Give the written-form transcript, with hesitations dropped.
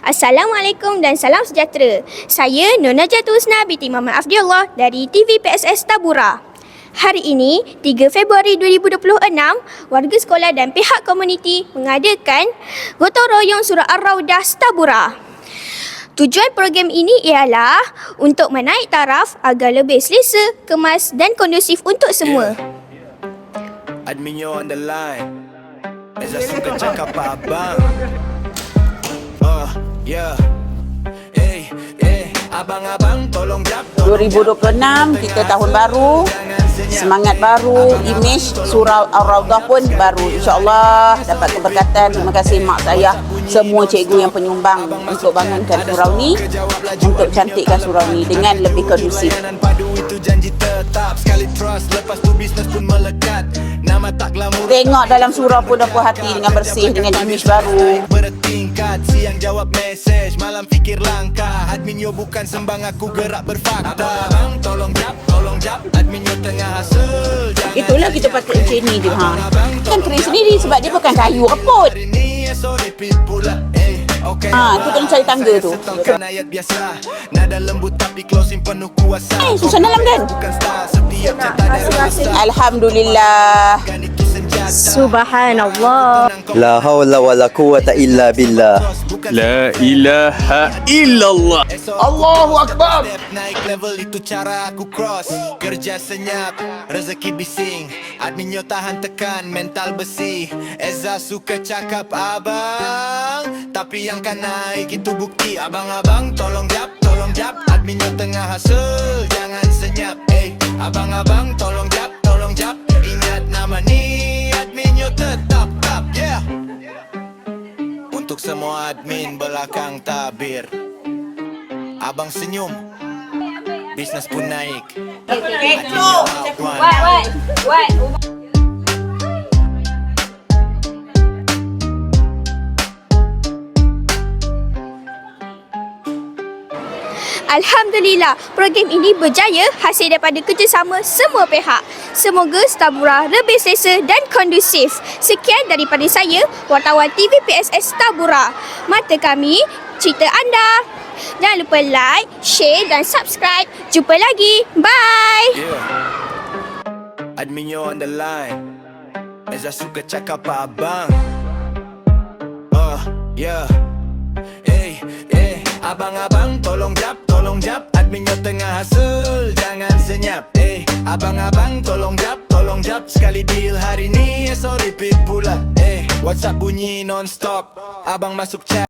Assalamualaikum dan salam sejahtera. Saya Nur Najatul Husna binti Muhammad Afdiullah dari TV PSS Tabura. Hari ini, 3 Februari 2026, warga sekolah dan pihak komuniti mengadakan gotong royong Surah Ar-Raudah Tabura. Tujuan program ini ialah untuk menaik taraf agar lebih selesa, kemas dan kondusif untuk semua. Admin you on the line. Eza suka cakap abang. Yeah. Abang-abang tolong jap. 2026 kita tahun baru, semangat baru, imej Surah Ar-Raudah pun baru. InsyaAllah dapat keberkatan. Terima kasih mak saya, semua cikgu yang penyumbang untuk bangunkan surau ni, untuk cantikkan surau ni dengan lebih kondusif. Tengok dalam surau pun dah puas hati dengan bersih, dengan imej baru. Siang jawab mesej, malam fikir langkah. Admin yo bukan sembang, aku gerak berfakta. Abang tolong jap, admin yo tengah hasil. Itulah kita patut macam ni je ha. Kan kering sendiri sebab dia bukan kayu reput. Tu kena cari tangga tu. Ayat biasa, nada lembut tapi closing penuh kuasa. Susah dalam kan? Alhamdulillah. Subhanallah. La haula wala quwwata illa billah. La ilaha illallah. Allahu Akbar. Naik level itu cara aku cross. Kerja senyap, rezeki bising. Admin yo tahan tekan, mental besi. Eza suka cakap abang, tapi yang kan naik itu bukti. Abang-abang tolong jap. Admin yo tengah hasil, jangan senyap. Abang-abang tolong jap. Ingat nama ni, admin yo tetap up. Yeah. Untuk semua admin belakang tabir, abang senyum, bisnes pun naik. Alhamdulillah, program ini berjaya hasil daripada kerjasama semua pihak. Semoga Tabura lebih selesa dan kondusif. Sekian daripada saya, wartawan TV PSS Tabura. Mata kami, cerita anda. Jangan lupa like, share dan subscribe. Jumpa lagi. Bye. Admin yo on the line. Eza suka cakap abang. Abang-abang tolong jap. Admin yo tengah hasil, jangan senyap. Abang-abang tolong jap. Sekali deal hari ni, esok repeat pula. WhatsApp bunyi non-stop, abang masuk chat.